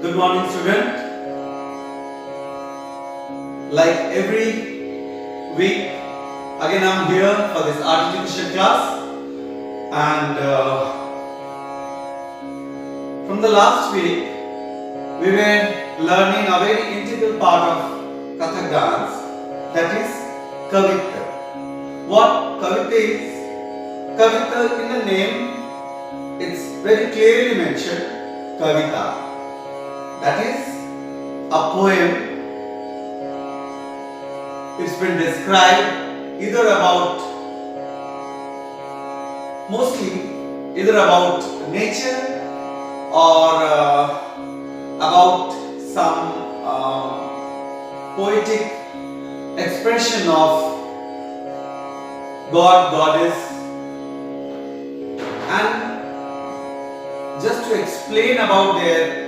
Good morning, student. Like every week, again I'm here for this art education class, and from the last week, we were learning a very integral part of Kathak dance, that is Kavita. What Kavita is? Kavita, in the name, it's very clearly mentioned, Kavita. That is a poem. It's been described mostly either about nature or about some poetic expression of God, goddess, and just to explain about their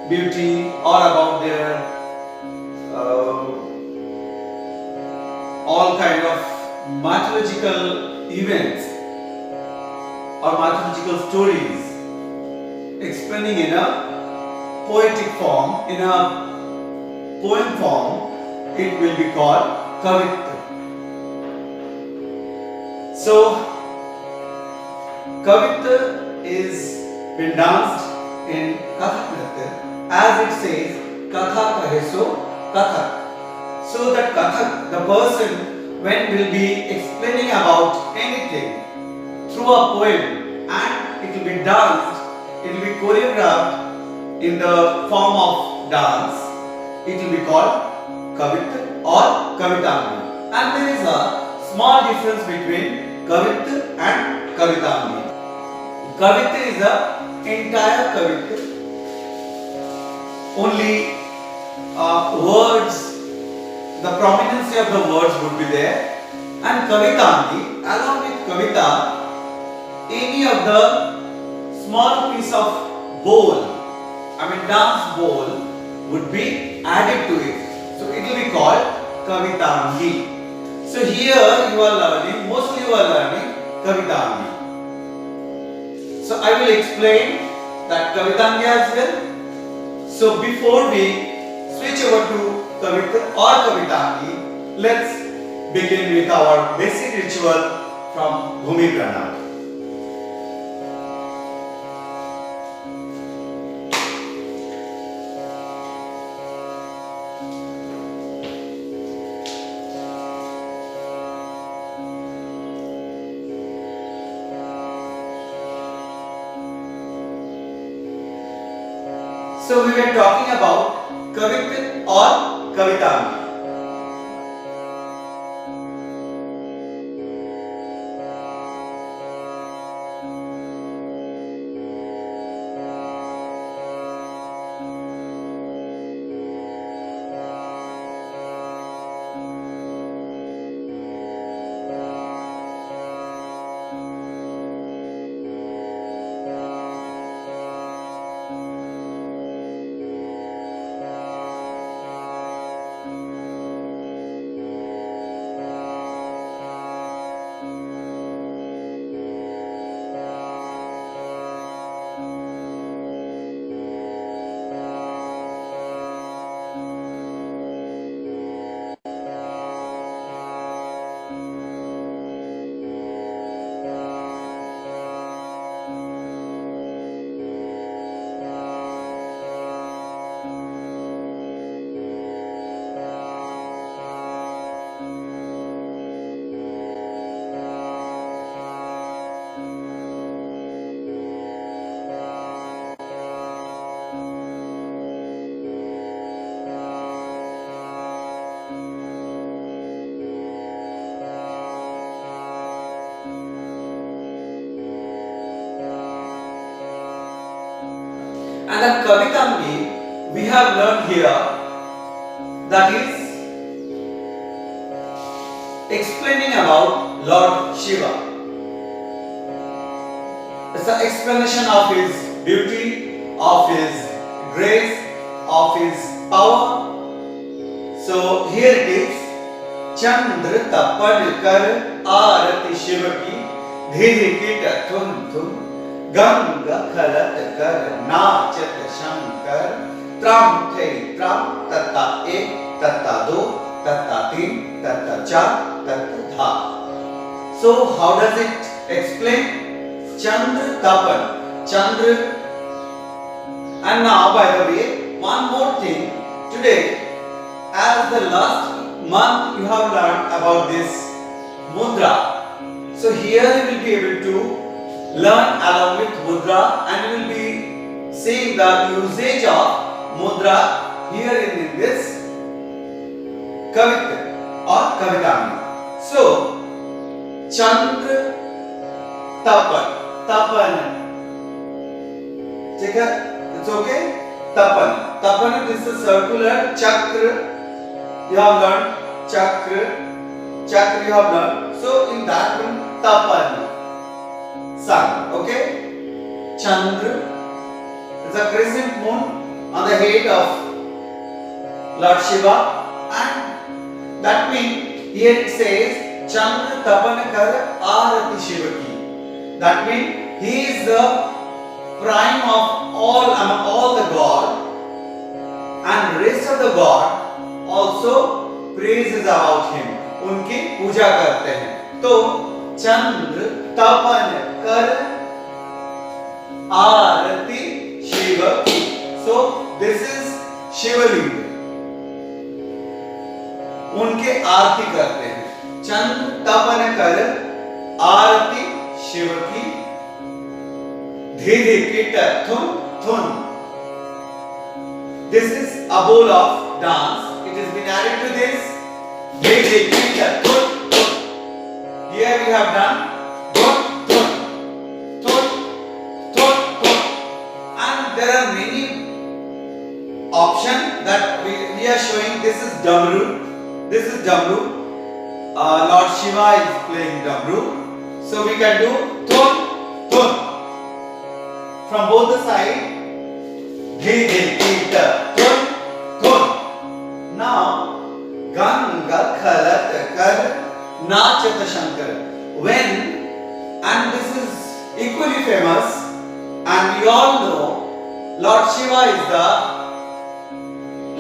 beauty or about their all kind of mythological events or mythological stories, explaining in a poetic form, in a poem form, it will be called Kavitva. So, Kavitva is been danced in Kathak Nritya, as it says, Katha Kaheso Kathak. So that Kathak, the person, when will be explaining about anything through a poem, and it will be danced, it will be choreographed in the form of dance, it will be called Kavitva or Kavitangi. And there is a small difference between Kavitva and Kavitangi. Kavitva is the entire Kavitva. Only words, the prominency of the words would be there, and Kavitangi, along with Kavita, any of the small piece of bowl, dance bowl, would be added to it. So it will be called Kavitangi. So here mostly you are learning Kavitangi. So I will explain that Kavitangi as well. So before we switch over to Kavitva or Kavitangi, let's begin with our basic ritual from Bhumi Pranam. So we were talking about Kavitva or Kavitangi. And then Kavitangi, we have learned here, that is explaining about Lord Shiva. It's an explanation of his beauty, of his grace, of his power. So here it is, चंद्र तपन कर आरती शिव की धीरे कीट थुन थुन गंग खलत कर नाचत शंकर त्रम थे त्रम तत्ता एक तत्ता दो तत्ता तीन तत्ता चार तत्ता धा. So how does it explain? Chandra Tapan. Chandra. And now by the way, one more thing. Today, as the last month you have learned about this mudra. So here you will be able to learn along with mudra and you will be seeing the usage of mudra here in this kavita or kavitami. So Chandra Tapan. Tapan. ठीक है? It's okay? Tapan. Tapan is a circular chakra. You have learned chakra. Chakra you have learned. So in that one, Tapan. Sun. Okay? Chandra is a crescent moon on the head of Lord Shiva, and that means here it says Chandra Tapan Kar Arati Shiva Ki. That means he is the prime of all the god, and rest of the god also praises about him. उनकी पूजा करते हैं. तो चंद्र तपन कर आरती शिव की. So this is शिवलिंग. उनके आरती करते हैं. चंद्र तपन कर आरती शिव की. धीरे कीट थुन थुन. This is a bowl of dance. It has been added to this. Dhiri कीट थुन थुन. Here we have done thun thun thun thun thun, and there are many options that we are showing. This is Damru. This is Damru. Lord Shiva is playing Damru. So we can do thun thun from both the sides. Dhiri कीट thun thun. Now Ganga khalat kar nachat shankar. When, and this is equally famous, and we all know Lord Shiva is the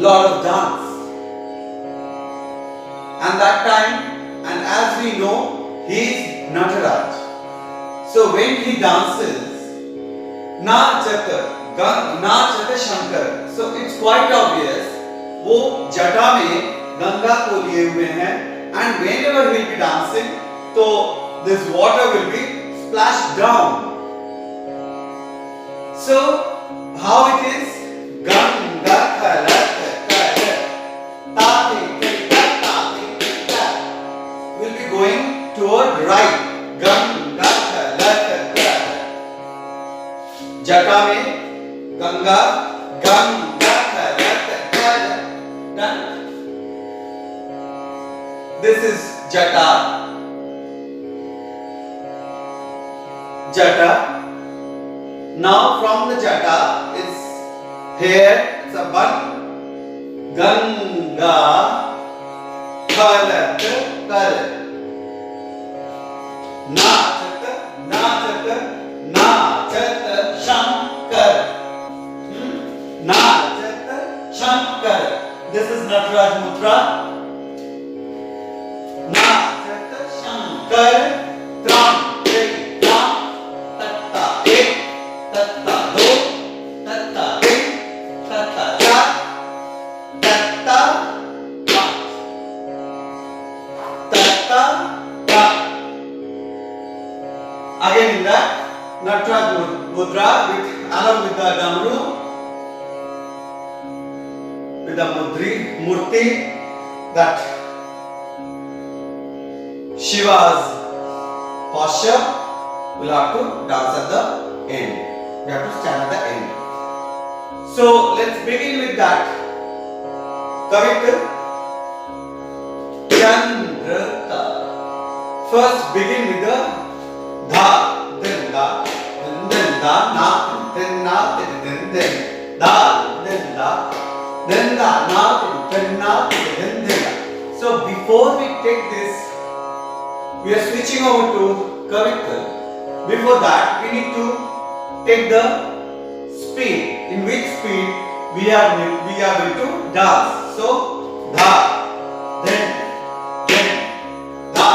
Lord of dance. And that time, and as we know, he is Nataraj. So when he dances, nachat shankar. So it's quite obvious, वो जटा में गंगा को लिए हुए हैं, and whenever he will be dancing, so this water will be splashed down. So how it is? Ganga khalat kar tati kita will be going toward right. Ganga khalat kar. जटा में Ganga Ganga khalat kar. Done. This is jata. Jata. Now from the jata is here. It's a bun. Ganga khalat kar. Nachat nachat nachat shankar. Nachat shankar. This is Nataraj Mudra. नाचत शंकर त्राम त्राम तत्ता एक तत्ता दो तत्ता तीन तत्ता चार तत्ता पाँच तत्ता चार. Again in that Nataraj Mudra with along with the Damru, with the Murti that Shiva's posture will have to dance at the end. We have to stand at the end. So let's begin with that. Kavita Chandra. First begin with the dha, then da, then da, na, then na, then da, then da, then da, na, then na, then da. So before we take this, we are switching over to Kavita. Before that, we need to take the speed. In which speed we are going to dance. So dha, then dha.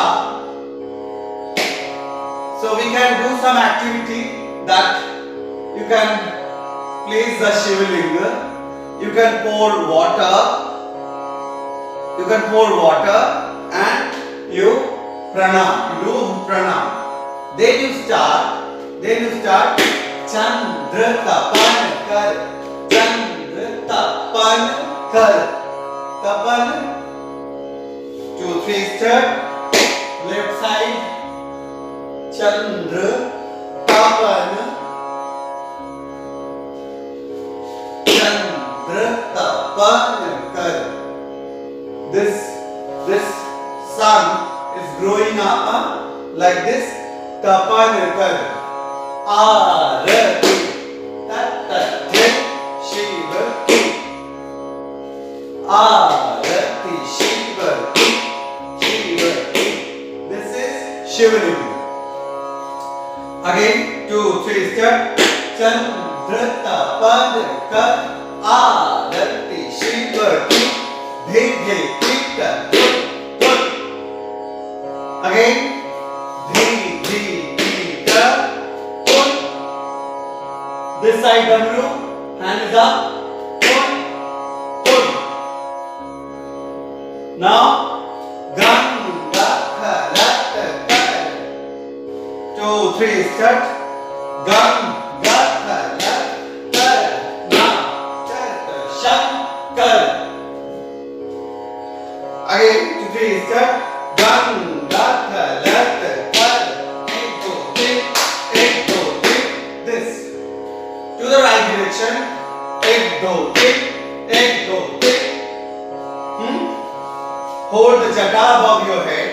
So we can do some activity that you can place the Shivalinga. You can pour water. You can pour water and you pranam. You do pranam. Then you start. Chandra tapan kar. Chandra tapan kar. Tapan. 2, 3 step. Left side. Chandra tapan. Chandra tapan kar. This sun is growing up like this. Tapan kar. Arati Tat Shiva ki. Arati Shiva ki. Shiva ki. This is Shivalinga. Again 2, 3 step. Chandra tapan kar. Arati Shiva ki. Dhige kita tut. Again dhige kita tut. This side Damru, hand is up. Tut. Now Ganga Khalat Kar. 2, 3 step. Ganga Khalat Kar. Na Chat Shankar. Again 2, 3 step. Ganga Khalat Kar. 1, 2, 3. 1, 2, 3. This. To the right direction. 1, 2, 3. 1, 2, 3. Hold the jata above your head.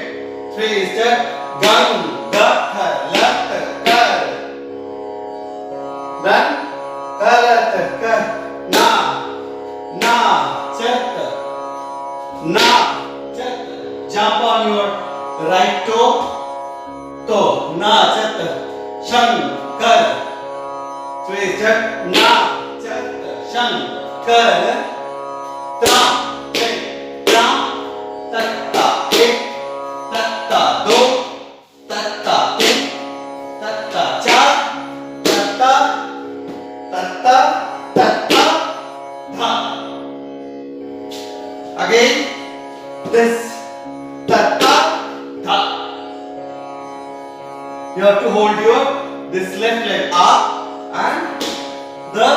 3 step. Ganga Khalat Kar. Then Khalat Kar. Na Chat. Na Chat. Jump on your right toe. Na Chat. Shankar. 3 step. Na Chat. Shankar. Tram. Tram. Tatta. Tatta. Do. Tatta. Tatta. Char. Tatta. Tatta. Tatta. Dha. Again. This tatta tha. You have to hold your this left leg up and the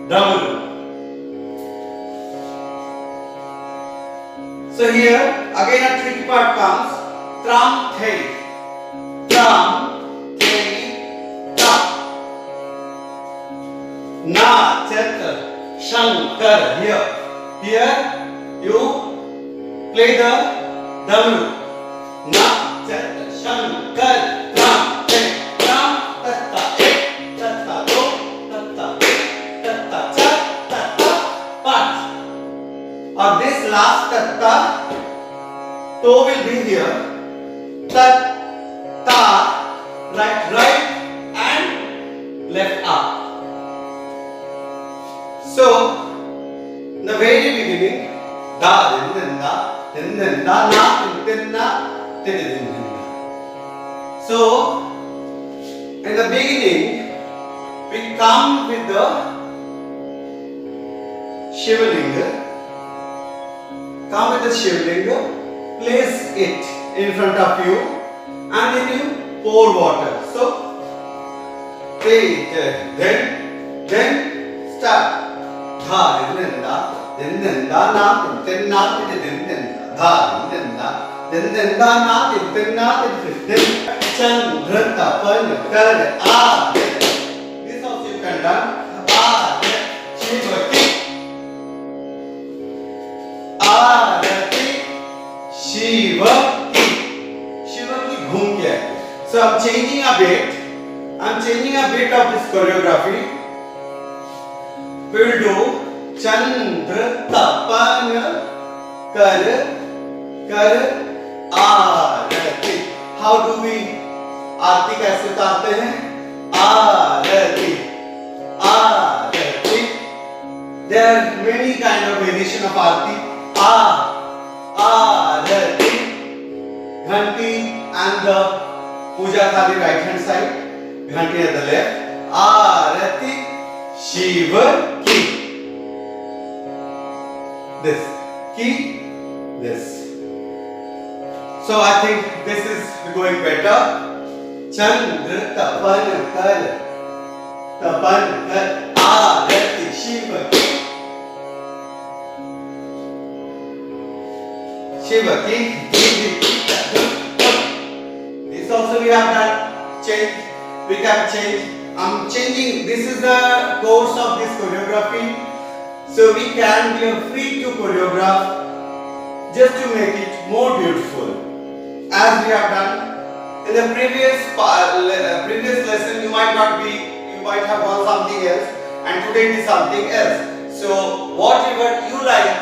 double. So here again a tricky part comes. Tram thei. Tram thei ta. Na chat shankar. Here you play the double. Na chat shankar. Tram thei. Tram tatta ek. Tatta do. Tatta ek. Tatta cha. Tatta pat. Or this last tatta toe will be here. Tat ta. Right and left up. So in the very beginning, da din da na din na. So in the beginning we come with the Shivalinga. Come with the Shivalinga, place it in front of you and then you pour water. So then start. Dha din da na din na dha din da na din na Chandra tapan kar. This also you can done. Shiva ki. Arati Shiva ki. Shiva ki ghum kya hai? So I'm changing a bit of this choreography. We will do Chandra tapan kar Aarti. How do we आरती कैसे उतारते हैं? Arati, Arati. There are many kind of variation of Arati. Arati. Ghanti and the puja thali right hand side. Ghanti at the left. Arati Shiva ki. This. Ki. This. So I think this is going better. Chandra tapan kar. Tapan kar. Arati Shiva ki. Shiva ki. This also we have done. Change. We can change. I'm changing. This is the course of this choreography. So we can be free to choreograph just to make it more beautiful. As we have done in the previous lesson, you might have done something else, and today it is something else. So whatever you like,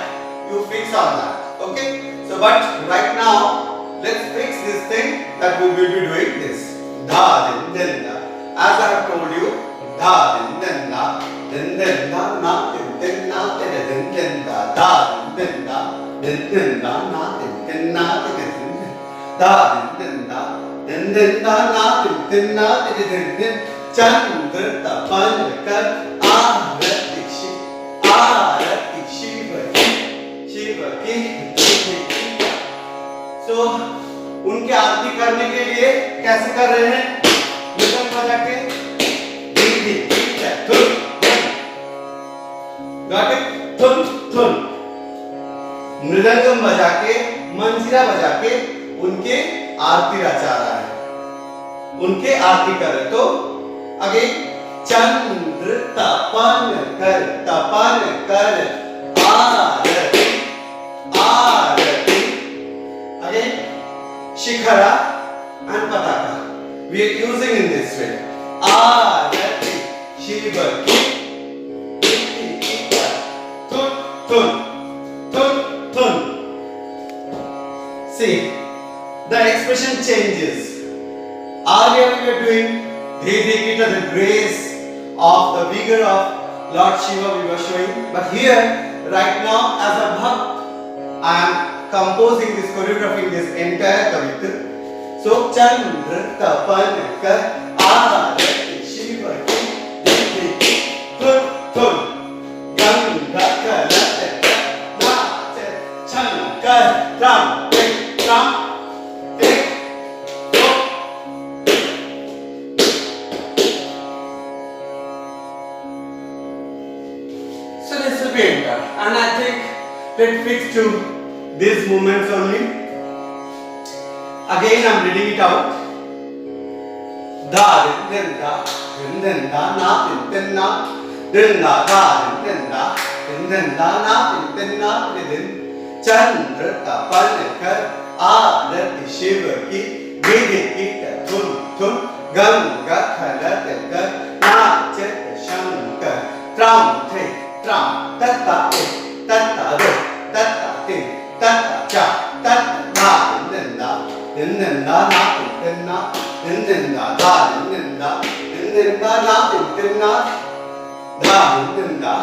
you fix on that. Okay. So but right now, let's fix this thing that we will be doing this. Da din da. As I have told you, da din da, na din na din da, da din da, na din na din. Da din da, na din Chandra tapan kar. Arati Shiva ki. So उनकी आरती करने के लिए कैसे कर रहे हैं? मृदंग बजा के धुन धुन, मृदंगम बजा के, मंजीरा बजा के उनके आरती रचा रहा है, उनके आरती कर रहे। तो आगे चंद्र तपन कर आरती again shikhara and pataka we are using in this way. Arati Shiva ki. Tun. See, the expression changes. Earlier we were doing Dhidikita, the grace of the vigor of Lord Shiva we were showing, but here right now as a bhakt I am composing this, choreographing this entire kavita. So Chandra tapan kar Arati Shiva ki. Tun Ganga kalate nache Shankar Ram So this will be enter, and I think let's fix to these movements only. Again I am reading it out. Da din da, na din na, din da na din na din. Chandra tapan kar Arati Shiva ki. Dhidikita tun, Ganga khalate kar nache Shankar. Tram tata do, tata tin, tata cha, tata da din da na din na, din da da din da na din na, da din da na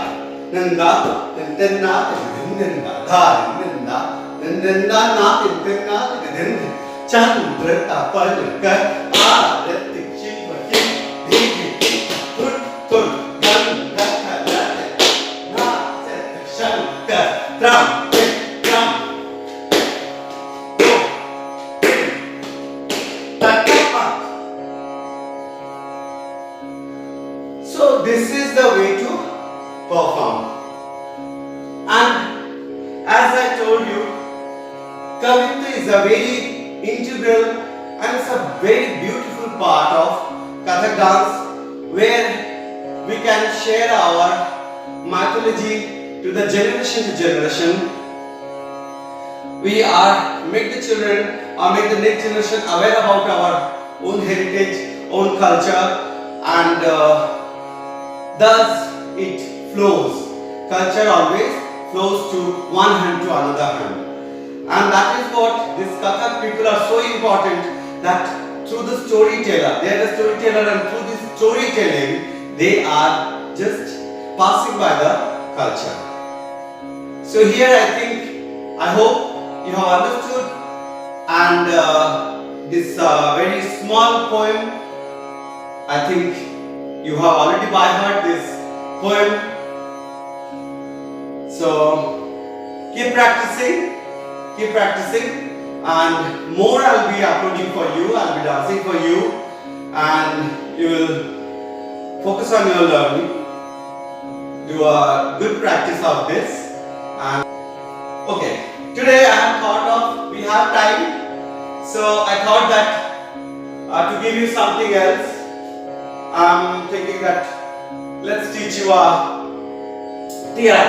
din da na din. Chandra tapan kar Arati Shiva ki. Dhidikita tun, Ganga khalate nache Shankar. Tram. So this is the way to perform. And as I told you, Kavita is a very integral and it's a very beautiful part of Kathak dance, where we can share our mythology to the generation to generation. We are make the children or make the next generation aware about our own heritage, own culture, and thus it flows. Culture always flows to one hand to another hand. And that is what these Kathak people are so important, that through the storyteller, they are the storyteller, and through this storytelling, they are just passing by the culture. So here I hope you have understood, and this very small poem, I think you have already by heart this poem. So keep practicing, and more I'll be uploading for you, I'll be dancing for you, and you will focus on your learning. Do a good practice of this. And okay, today I have thought of, we have time, so I thought that to give you something else, I'm thinking that let's teach you a tihai,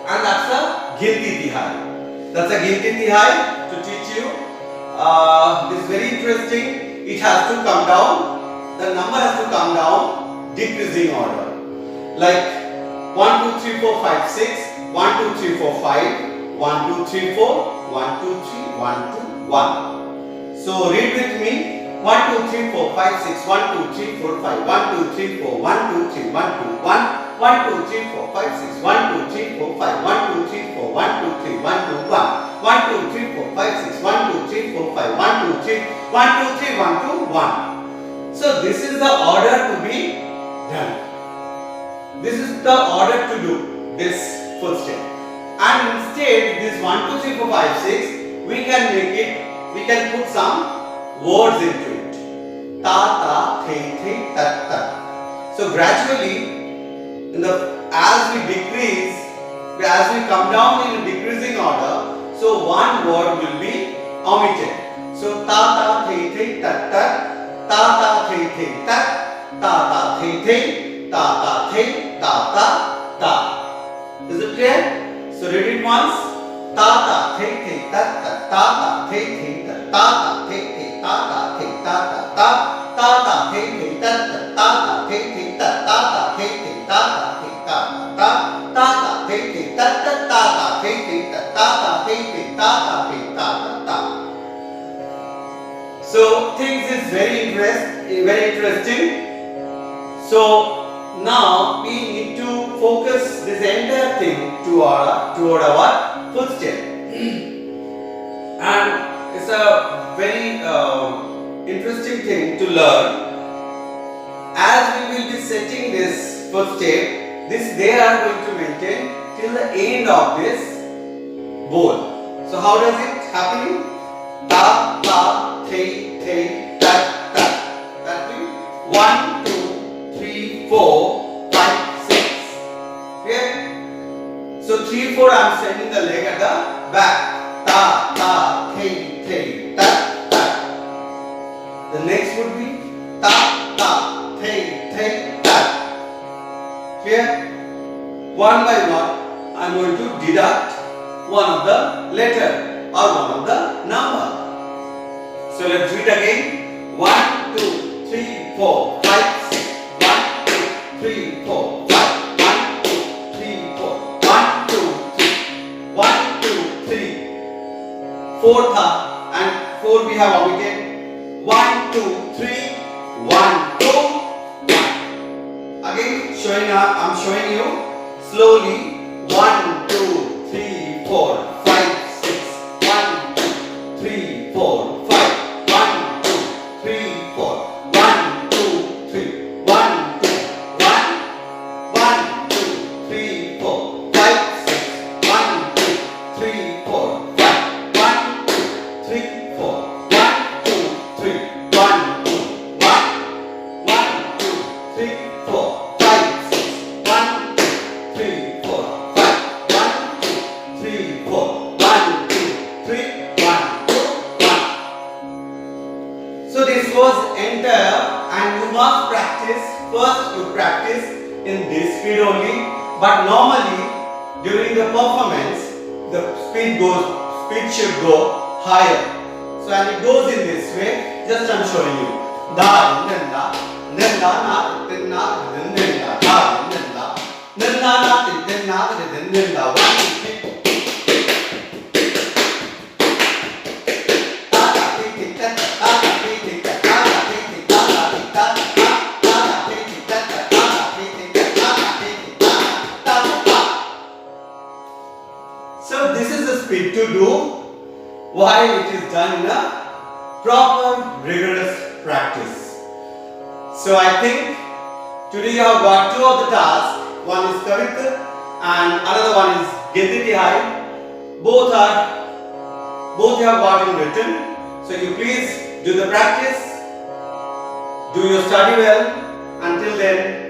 and that's a ginti tihai. That's a ginti tihai to teach you. This is very interesting. It has to come down. The number has to come down decreasing order. Like 1, 2, 3, 4, 5, 6. 1, 2, 3, 4, 5. 1, 2, 3, 4. 1, 2, 3. 1, 2, 1. So read with me. 1, 2, 3, 4, 5, 6. 1, 2, 3, 4, 5. 1, 2, 3, 4. 1, 2, 3, 1, 2, 1. 1, 2, 3, 4, 5, 6. 1, 2, 3, 4, 5. 1, 2, 3, 4. 1, 2, 3, 1, 2, 1. 1, 2, 3, 4, 5, 6. 1, 2, 3, 4, 5. 1, 2, 3. 1, 2, 3, 1, 2, 1. So this is the order to be done. This is the order to do this first step. And instead this 1, 2, 3, 4, 5, 6, we can make it, we can put some words into it. Ta, ta, the, the, ta, ta. So gradually, as we decrease, as we come down in a decreasing order, so one word will be omitted. So ta, ta, the, ta, ta, ta, ta, the, ta, ta, ta, the, ta, ta, the, ta, ta, ta. Is it clear? So read it once. Ta, ta, the, ta, ta, ta, ta, the, ta, ta, the, ta, ta, the, ta, ta, ta, ta, ta, the, ta, ta, ta, the, ta, ta, ta, the, ta, ta, the, ta, ta, ta, ta, ta, the, ta, ta, ta, ta, the, ta, ta, the, ta, ta, the, ta, ta, ta. So things is very interesting. So now we need to focus this entire thing toward our footstep, and it's a very interesting thing to learn. As we will be setting this footstep, this they are going to maintain till the end of this bowl. So how does it happen? Ta, ta, the, ta, ta. That means 1, 2, 3, 4, 5, 6. Okay? So 3, 4 I am sending the leg at the back. Ta, ta, the, ta, ta. The next would be ta, ta, the, ta. Clear? One by one I am going to deduct one of the letter or one of the number. So let's do it again. 1, 2, 3, 4, 5, 6. 1, 2, 3, 4, 5. 1, 2, 3, 4. 1, 2, 3. 1, 2, 3. Fourth and 4 we have omitted. 1, 2, 3. 1, 2, 1. Again I'm showing you slowly. 1, 2, 3, 4, 5, 6. 1, 2, 3, 4, 5. 1, 2, 3, 4. 1, 2, 3. 1, 2, 1. 1, 2, 3, 4, 5, 6. 1, 2, 3, 4, 5. 1, 2, 3, 4. 1, 2, 3. 1, 2, 1. 1, 2, 3, 4, 5, 6. 1, 2, 3, 4, 5. 1, 2, 3, 4. 1, 2, 3. 1, 2, 1. So this was entire, and you must practice. First you practice in this speed only, but normally during the performance the speed should go higher. So and it goes in this way. Just I'm showing you. Da, then da, then da, na, then na, then da, da, then da, then na, then na, then da. 1, 2, 3, 4. Ta, ta, ti, ti, ta, ta, ta, ti, ti, ta, ta, ti, ti, ta, ta, ti, ta, ta, ta, ta, ti, need to do while it is done in a proper, rigorous practice. So I think today you have got two of the tasks. One is Kavit and another one is Gedi Tihai. Both you have got in written. So you please do the practice. Do your study well. Until then,